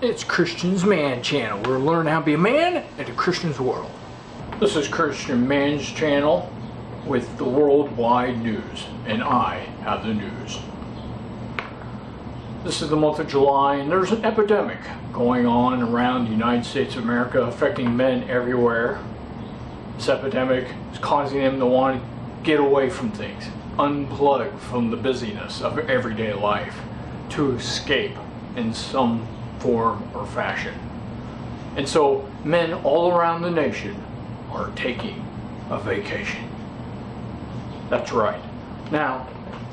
It's Christian's Man Channel. We're learning how to be a man in a Christian's world. This is Christian Man's Channel with the worldwide news, and I have the news. This is the month of July, and there's an epidemic going on around the United States of America affecting men everywhere. This epidemic is causing them to want to get away from things, unplug from the busyness of everyday life, to escape in some form or fashion. And so men all around the nation are taking a vacation. That's right. Now,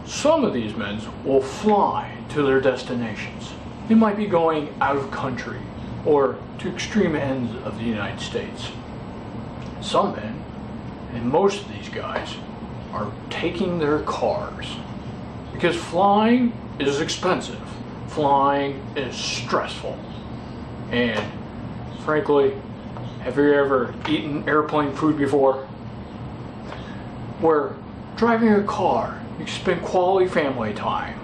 some of these men will fly to their destinations. They might be going out of country or to extreme ends of the United States. Some men, and most of these guys, are taking their cars because flying is expensive. Flying is stressful. And frankly, have you ever eaten airplane food before? Where driving a car, you can spend quality family time.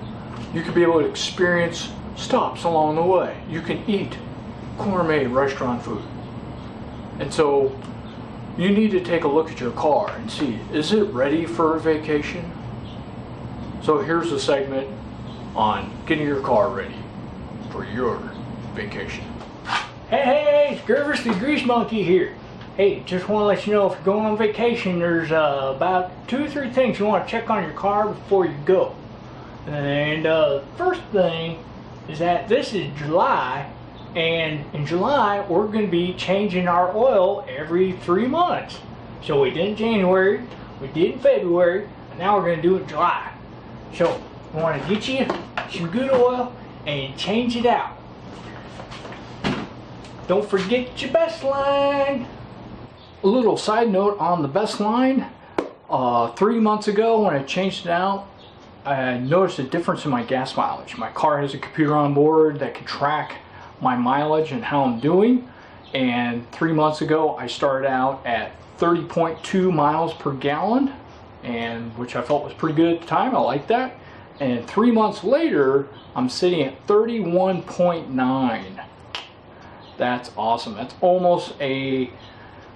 You can be able to experience stops along the way. You can eat gourmet restaurant food. And so you need to take a look at your car and see, is it ready for a vacation? So here's a segment on getting your car ready for your vacation. Hey, it's Gervis the Grease Monkey here. Hey, just want to let you know, if you're going on vacation, there's about 2 or 3 things you want to check on your car before you go. And first thing is that this is July, and in July we're going to be changing our oil every 3 months. So we did in January, we did in February, and now we're going to do it in July. So I want to get you some good oil and change it out. Don't forget your best line. A little side note on the best line. 3 months ago when I changed it out, I noticed a difference in my gas mileage. My car has a computer on board that can track my mileage and how I'm doing. And 3 months ago I started out at 30.2 miles per gallon, and which I felt was pretty good at the time. I like that. And 3 months later, I'm sitting at 31.9. That's awesome. That's almost a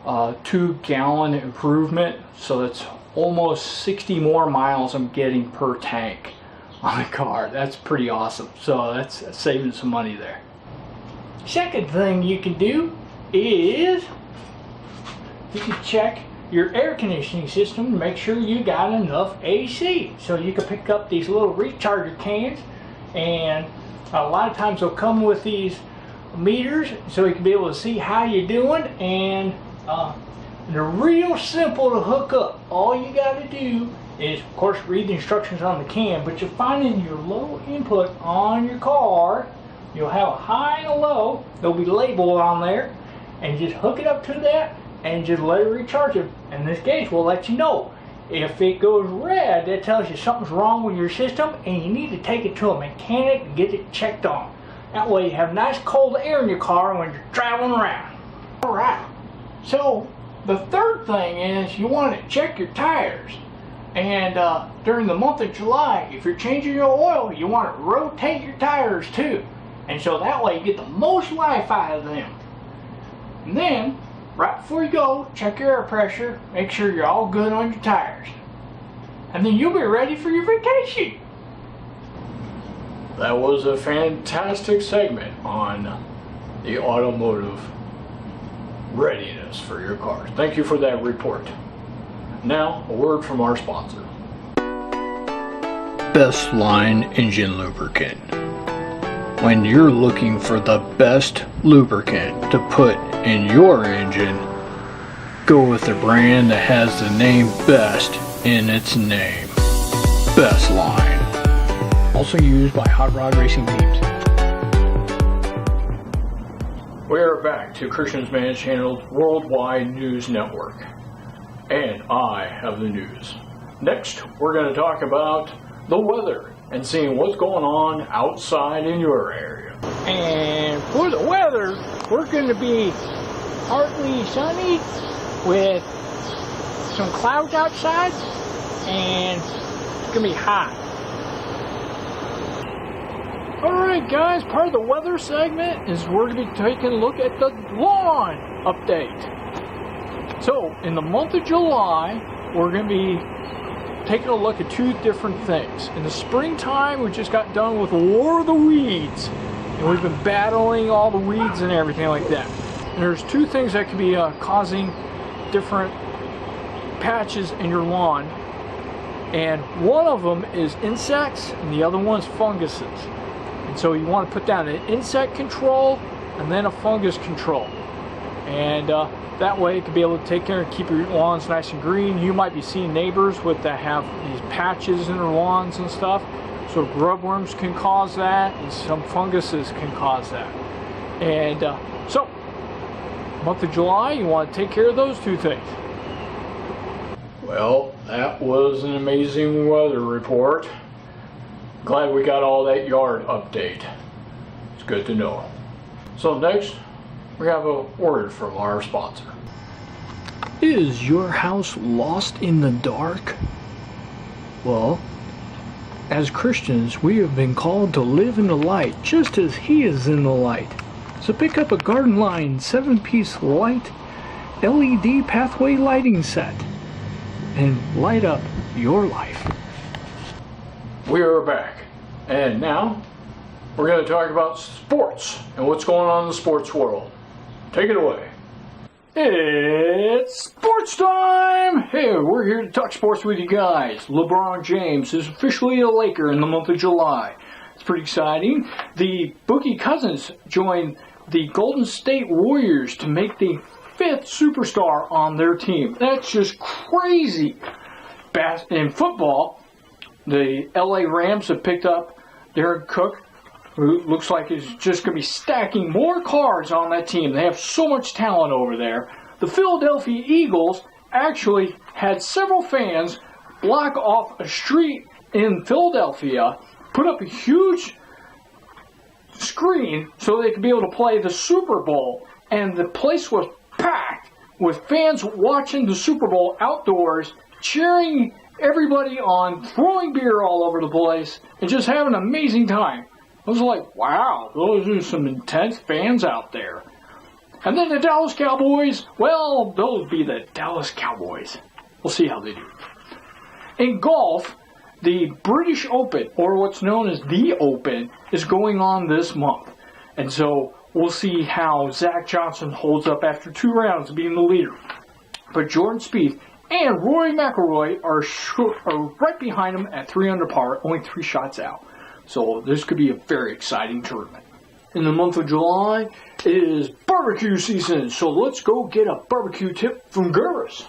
2-gallon improvement. So that's almost 60 more miles I'm getting per tank on the car. That's pretty awesome. So that's saving some money there. Second thing you can do is you can check your air conditioning system to make sure you got enough AC. So you can pick up these little recharger cans, and a lot of times they'll come with these meters so you can be able to see how you're doing, and they're real simple to hook up. All you got to do is, of course, read the instructions on the can, but you'll find in your low input on your car, you'll have a high and a low. They'll be labeled on there, and just hook it up to that and just let it recharge it. And this gauge will let you know. If it goes red, that tells you something's wrong with your system and you need to take it to a mechanic and get it checked on. That way you have nice cold air in your car when you're traveling around. Alright, so the third thing is you want to check your tires. And during the month of July, if you're changing your oil, you want to rotate your tires too. And so that way you get the most life out of them. And then, right before you go, check your air pressure, make sure you're all good on your tires. And then you'll be ready for your vacation. That was a fantastic segment on the automotive readiness for your car. Thank you for that report. Now, a word from our sponsor. Best Line Engine Lubricant. When you're looking for the best lubricant to put in your engine, go with the brand that has the name Best in its name. Best Line. Also used by hot rod racing teams. We are back to Christian's Man Channel's Worldwide News Network. And I have the news. Next, we're going to talk about the weather and seeing what's going on outside in your area. And for the weather, we're going to be partly sunny with some clouds outside, and it's going to be hot. Alright guys, part of the weather segment is we're going to be taking a look at the lawn update. So, in the month of July, we're going to be taking a look at two different things. In the springtime, we just got done with War of the Weeds. And we've been battling all the weeds and everything like that. And there's two things that could be causing different patches in your lawn. And one of them is insects, and the other one's funguses. And so you want to put down an insect control and then a fungus control. And that way you can be able to take care and keep your lawns nice and green. You might be seeing neighbors that have these patches in their lawns and stuff. So grubworms can cause that, and some funguses can cause that. And so, month of July, you want to take care of those two things. Well, that was an amazing weather report. Glad we got all that yard update. It's good to know. So next, we have a word from our sponsor. Is your house lost in the dark? Well, as Christians, we have been called to live in the light, just as He is in the light. So pick up a Garden Line 7-piece light LED pathway lighting set and light up your life. We are back, and now we're going to talk about sports and what's going on in the sports world. Take it away. It's sports time! Hey, we're here to talk sports with you guys. LeBron James is officially a Laker in the month of July. It's pretty exciting. The Boogie Cousins joined the Golden State Warriors to make the 5th superstar on their team. That's just crazy. In football, the LA Rams have picked up Darren Cook, who looks like he's just going to be stacking more cards on that team. They have so much talent over there. The Philadelphia Eagles actually had several fans block off a street in Philadelphia, put up a huge screen so they could be able to play the Super Bowl, and the place was packed with fans watching the Super Bowl outdoors, cheering everybody on, throwing beer all over the place, and just having an amazing time. I was like, wow, those are some intense fans out there. And then the Dallas Cowboys, well, those be the Dallas Cowboys. We'll see how they do. In golf, the British Open, or what's known as the Open, is going on this month. And so we'll see how Zach Johnson holds up after 2 rounds of being the leader. But Jordan Spieth and Rory McIlroy are right behind him at 3 under par, only 3 shots out. So this could be a very exciting tournament. In the month of July, it is barbecue season, so let's go get a barbecue tip from Gurus.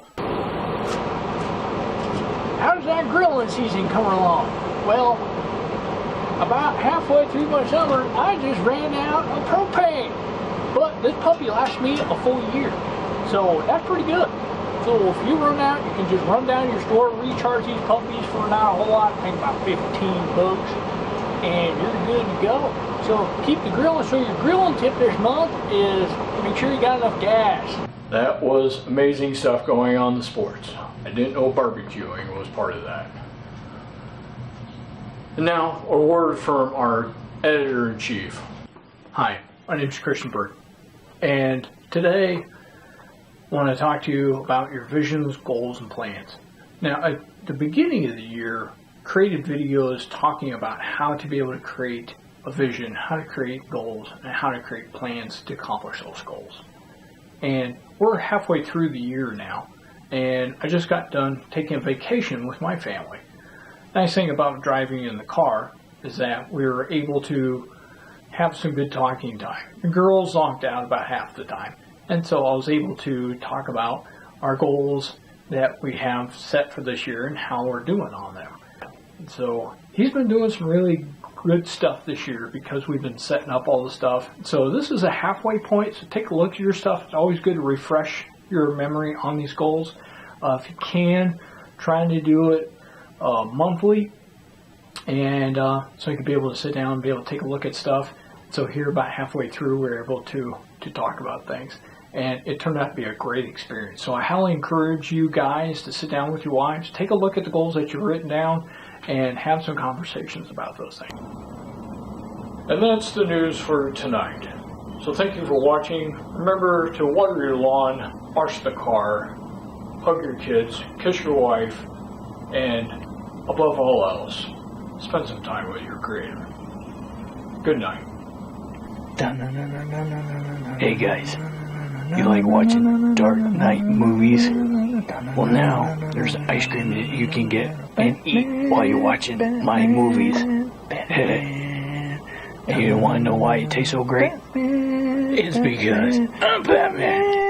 How's that grilling season coming along? Well, about halfway through my summer, I just ran out of propane. But this puppy lasts me a full year, so that's pretty good. So if you run out, you can just run down to your store, recharge these puppies for not a whole lot, I think about $15. And you're good to go. So keep the grilling. So your grilling tip this month is make sure you got enough gas. That was amazing stuff going on in the sports. I didn't know barbecuing was part of that. And now a word from our editor-in-chief. Hi, my name is Christian Bird, and today I want to talk to you about your visions, goals, and plans. Now, at the beginning of the year, created videos talking about how to be able to create a vision, how to create goals, and how to create plans to accomplish those goals. And we're halfway through the year now, and I just got done taking a vacation with my family. The nice thing about driving in the car is that we were able to have some good talking time. The girls zonked out about half the time, and so I was able to talk about our goals that we have set for this year and how we're doing on them. And so he's been doing some really good stuff this year because we've been setting up all the stuff. So this is a halfway point, so take a look at your stuff. It's always good to refresh your memory on these goals. If you can, trying to do it monthly, and so you can be able to sit down and be able to take a look at stuff. So here about halfway through, we're able to talk about things. And it turned out to be a great experience. So I highly encourage you guys to sit down with your wives, take a look at the goals that you've written down, and have some conversations about those things. And that's the news for tonight. So thank you for watching. Remember to water your lawn, wash the car, hug your kids, kiss your wife, and above all else, spend some time with your creator. Good night. Hey guys, you like watching Dark Knight movies? Well, now there's ice cream that you can get and eat while you're watching my movies. And you want to know why it tastes so great? It's because I'm Batman.